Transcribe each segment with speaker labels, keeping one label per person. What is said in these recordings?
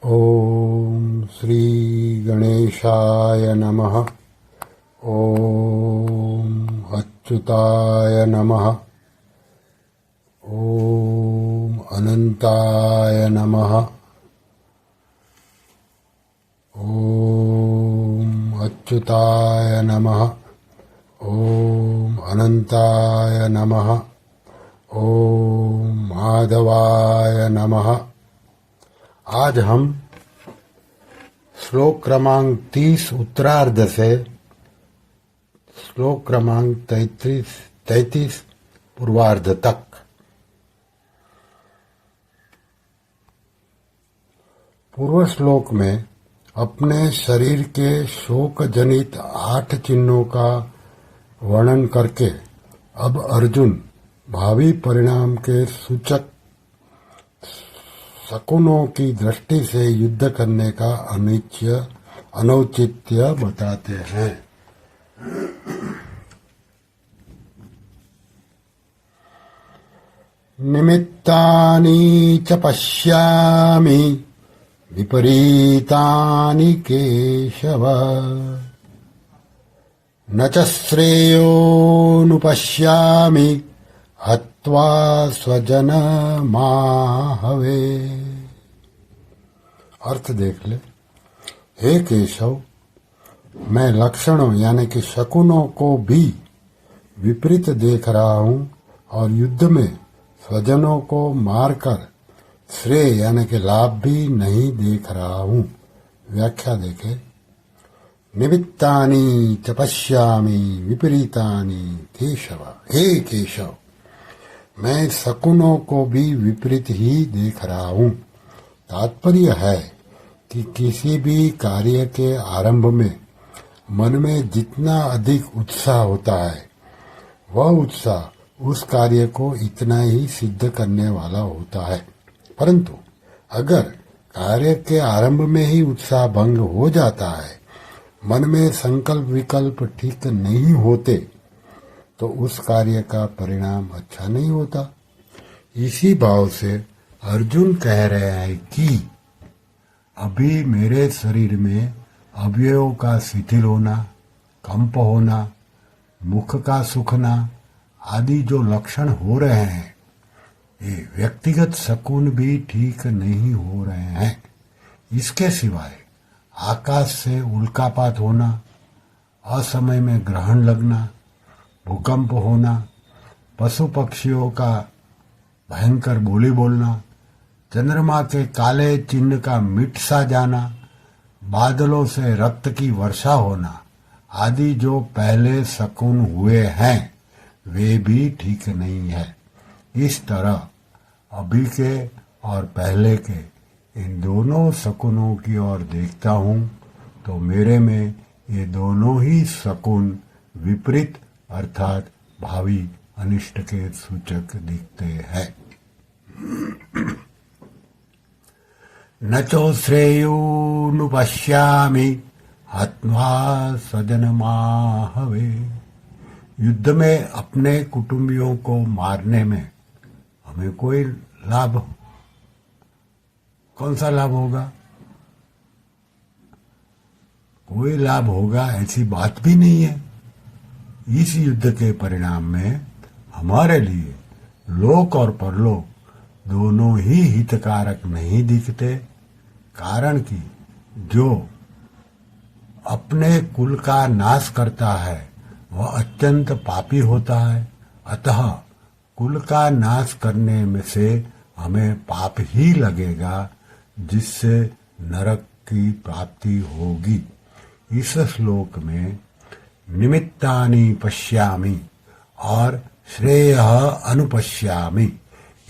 Speaker 1: ओम श्री गणेशाय नमः। ओम अच्युताय नमः। ओम अनंताय नमः। ओम अच्युताय नमः। ओम अनंताय नमः। ओम माधवाय नमः। आज हम श्लोक क्रमांक 30 उत्तरार्ध से श्लोक क्रमांक 33 पूर्वार्ध तक पूर्व श्लोक में अपने शरीर के शोक जनित 8 चिन्हों का वर्णन करके अब अर्जुन भावी परिणाम के सूचक शकुनों की दृष्टि से युद्ध करने का अनौचित्य बताते हैं। निमित्तानि च पश्यामि विपरीतानि केशव न च श्रेयोनुपश्यामि हत्वा स्वजन माहवे। अर्थ देख ले। हे केशव, मैं लक्षणों यानी कि शकुनों को भी विपरीत देख रहा हूं और युद्ध में स्वजनों को मारकर श्रेय यानी कि लाभ भी नहीं देख रहा हूं। व्याख्या देखे। निमित्तानि च पश्यामि विपरीतानि केशव। हे केशव, मैं शकुनों को भी विपरीत ही देख रहा हूं। तात्पर्य है कि किसी भी कार्य के आरंभ में मन में जितना अधिक उत्साह होता है वह उत्साह उस कार्य को इतना ही सिद्ध करने वाला होता है। परंतु अगर कार्य के आरंभ में ही उत्साह भंग हो जाता है, मन में संकल्प विकल्प ठीक नहीं होते, तो उस कार्य का परिणाम अच्छा नहीं होता। इसी भाव से अर्जुन कह रहे हैं कि अभी मेरे शरीर में अवयवों का शिथिल होना, कंप होना, मुख का सूखना आदि जो लक्षण हो रहे हैं, ये व्यक्तिगत शकुन भी ठीक नहीं हो रहे हैं। इसके सिवाय आकाश से उल्कापात होना, असमय में ग्रहण लगना, भूकंप होना, पशु पक्षियों का भयंकर बोली बोलना, चंद्रमा के काले चिन्ह का मिट सा जाना, बादलों से रक्त की वर्षा होना आदि जो पहले शकुन हुए हैं वे भी ठीक नहीं है। इस तरह अभी के और पहले के इन दोनों शकुनों की ओर देखता हूं तो मेरे में ये दोनों ही शकुन विपरीत अर्थात भावी अनिष्ट के सूचक दिखते हैं। न चो श्रेयोनुपश्यामि हत्वा स्वजनमाहवे। युद्ध में अपने कुटुंबियों को मारने में हमें कोई लाभ, कौन सा लाभ होगा? कोई लाभ होगा ऐसी बात भी नहीं है। इस युद्ध के परिणाम में हमारे लिए लोक और परलोक दोनों ही हितकारक नहीं दिखते। कारण कि जो अपने कुल का नाश करता है वह अत्यंत पापी होता है। अतः कुल का नाश करने में से हमें पाप ही लगेगा, जिससे नरक की प्राप्ति होगी। इस श्लोक में निमित्तानि पश्यामि और श्रेयः अनुपश्यामि,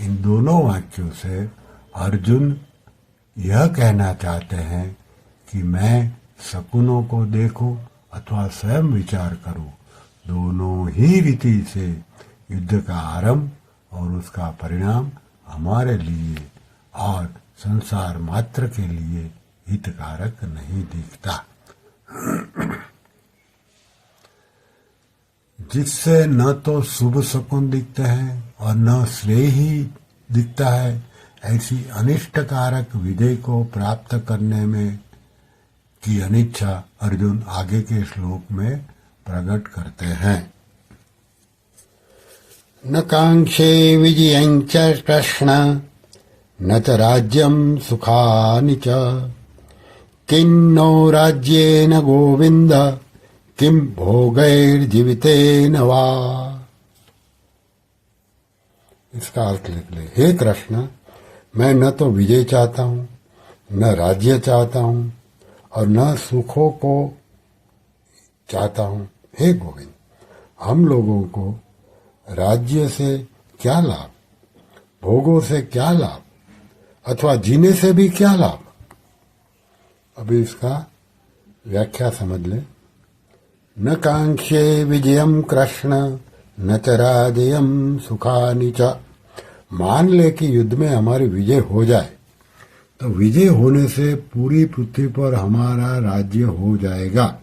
Speaker 1: इन दोनों वाक्यों से अर्जुन यह कहना चाहते हैं कि मैं शकुनों को देखूं अथवा स्वयं विचार करूं, दोनों ही रीति से युद्ध का आरंभ और उसका परिणाम हमारे लिए और संसार मात्र के लिए हितकारक नहीं दिखता। जिससे न तो शुभ शकुन दिखते हैं और न श्रेय ही दिखता है, ऐसी अनिष्टकारक विजय को प्राप्त करने में की अनिच्छा अर्जुन आगे के श्लोक में प्रकट करते हैं। न कांक्षे विजयं च कृष्ण न च राज्यं सुखानि च किन्नो राज्येन गोविंद किम भोगैर्जीवितेन वा। इसका अर्थ लिख ले, हे कृष्ण, मैं न तो विजय चाहता हूं, न राज्य चाहता हूं और न सुखों को चाहता हूं। हे गोविंद, हम लोगों को राज्य से क्या लाभ, भोगों से क्या लाभ, अथवा जीने से भी क्या लाभ। अभी इसका व्याख्या समझ ले। न कांक्षे विजयम कृष्ण न च राज्यम सुखानि च। मान ले कि युद्ध में हमारी विजय हो जाए तो विजय होने से पूरी पृथ्वी पर हमारा राज्य हो जाएगा,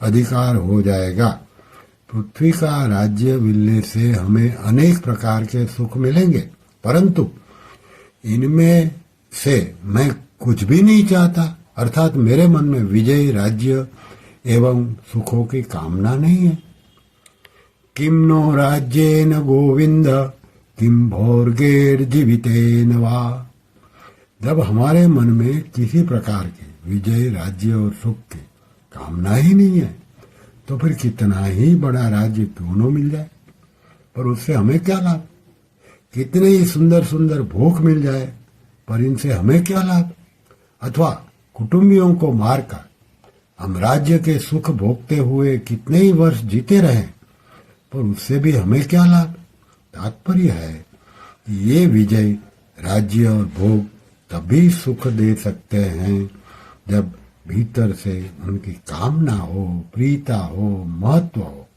Speaker 1: अधिकार हो जाएगा। पृथ्वी का राज्य मिलने से हमें अनेक प्रकार के सुख मिलेंगे, परंतु इनमें से मैं कुछ भी नहीं चाहता, अर्थात मेरे मन में विजय, राज्य एवं सुखों की कामना नहीं है। किम नो राज्येन गोविंद किम भोर्गेर्जीवितेन वा। जब हमारे मन में किसी प्रकार की विजय, राज्य और सुख की कामना ही नहीं है तो फिर कितना ही बड़ा राज्य क्यों न मिल जाए, पर उससे हमें क्या लाभ। कितने ही सुंदर सुंदर भोग मिल जाए पर इनसे हमें क्या लाभ। अथवा कुटुंबियों को मारकर हम राज्य के सुख भोगते हुए कितने ही वर्ष जीते रहे पर उससे भी हमें क्या लाभ। तात्पर्य है कि ये विजय, राज्य और भोग तभी सुख दे सकते हैं जब भीतर से उनकी कामना हो, प्रीता हो, महत्व हो,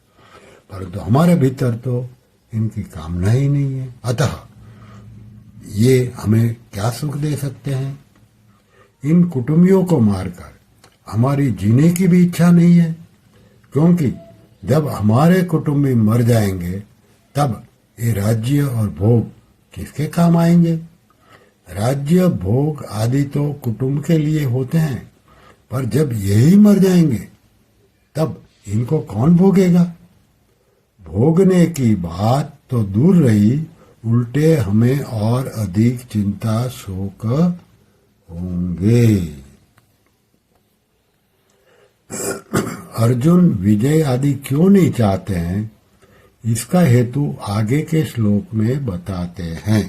Speaker 1: परंतु हमारे भीतर तो इनकी कामना ही नहीं है। अतः ये हमें क्या सुख दे सकते हैं। इन कुटुंबियों को मारकर हमारी जीने की भी इच्छा नहीं है, क्योंकि जब हमारे कुटुंबी मर जाएंगे तब ये राज्य और भोग किसके काम आएंगे। राज्य, भोग आदि तो कुटुंब के लिए होते हैं, पर जब यही मर जाएंगे तब इनको कौन भोगेगा। भोगने की बात तो दूर रही, उल्टे हमें और अधिक चिंता शोक होंगे। अर्जुन विजय आदि क्यों नहीं चाहते हैं, इसका हेतु आगे के श्लोक में बताते हैं।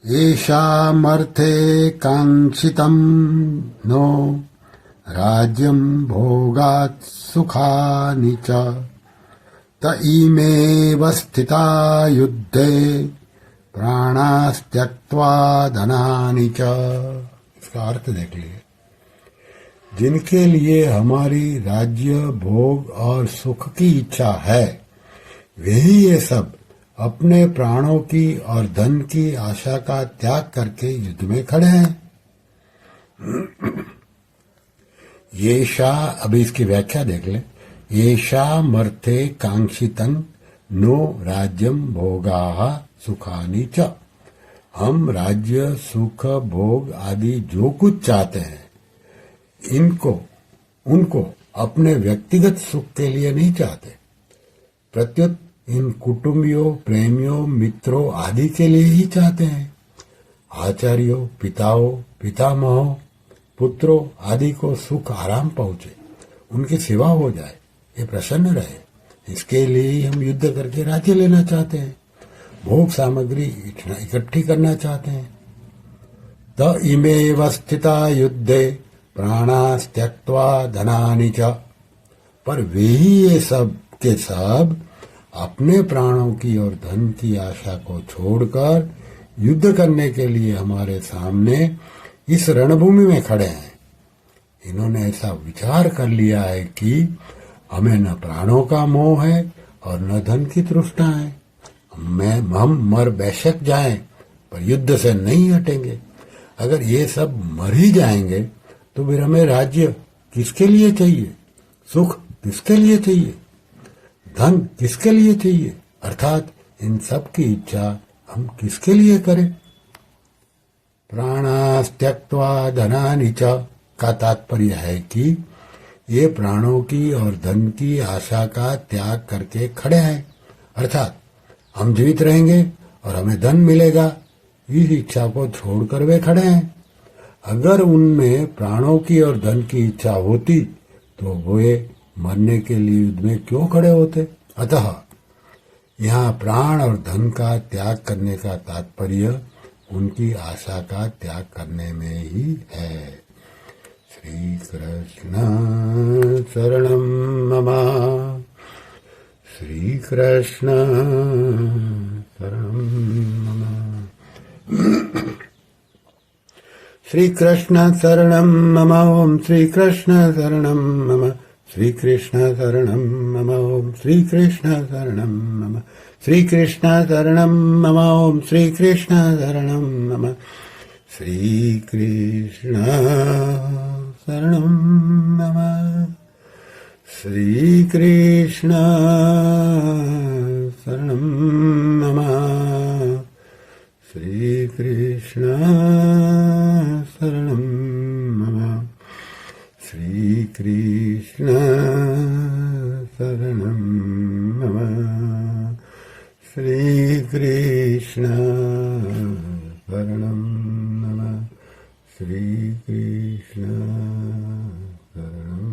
Speaker 1: येषामर्थे कांक्षितं नो राज्यं भोगात् सुखानि च त इमेव स्थिता युद्धे प्राणास्त्यक्त्वा धनानि च। इसका अर्थ देख लिए। जिनके लिए हमारी राज्य, भोग और सुख की इच्छा है, वही ये सब अपने प्राणों की और धन की आशा का त्याग करके युद्ध में खड़े हैं। येषा, अभी इसकी व्याख्या देख ले। येषा मर्थे कांक्षितं नो राज्यम भोगाः सुखानि च। हम राज्य, सुख, भोग आदि जो कुछ चाहते हैं, उनको अपने व्यक्तिगत सुख के लिए नहीं चाहते, प्रत्युत इन कुटुंबियों, प्रेमियों, मित्रों आदि के लिए ही चाहते हैं। आचार्यों, पिताओं, पितामहों, पुत्रों आदि को सुख आराम पहुंचे, उनकी सेवा हो जाए, ये प्रसन्न रहे, इसके लिए ही हम युद्ध करके राज्य लेना चाहते हैं, भोग सामग्री इकट्ठी करना चाहते हैं। त इमेव स्थिता युद्धे प्राणास्त्यक्त्वा धनानि च। पर वे ही ये सब के सब अपने प्राणों की और धन की आशा को छोड़कर युद्ध करने के लिए हमारे सामने इस रणभूमि में खड़े हैं। इन्होंने ऐसा विचार कर लिया है कि हमें न प्राणों का मोह है और न धन की तृष्णा है। हम मर बेशक जाएं पर युद्ध से नहीं हटेंगे। अगर ये सब मर ही जाएंगे तो फिर हमें राज्य किसके लिए चाहिए, सुख किसके लिए चाहिए, धन किसके लिए चाहिए। अर्थात इन सब की इच्छा हम किसके लिए करें? प्राणास्त्यक्त्वा धनानि च का तात्पर्य है कि ये प्राणों की और धन की आशा का त्याग करके खड़े हैं, अर्थात हम जीवित रहेंगे और हमें धन मिलेगा, इस इच्छा को छोड़कर वे खड़े हैं। अगर उनमें प्राणों की और धन की इच्छा होती तो वे मरने के लिए युद्ध में क्यों खड़े होते? अतः यहाँ प्राण और धन का त्याग करने का तात्पर्य उनकी आशा का त्याग करने में ही है। श्री कृष्ण शरणम मम, श्री कृष्ण शरणम मम, श्री कृष्ण शरणम मम, ओम श्री कृष्ण शरणम मम, श्री कृष्ण शरणम मम, ओम श्री कृष्ण शरणम मम, श्री कृष्ण शरणम मम, ओम श्री कृष्ण शरणम मम, श्री कृष्ण शरणम मम, श्री कृष्ण शरणम मम, श्री कृष्ण शरणम मम, श्री कृष्ण शरणम मम, श्री कृष्ण शरणम मम, श्री कृष्ण शरणम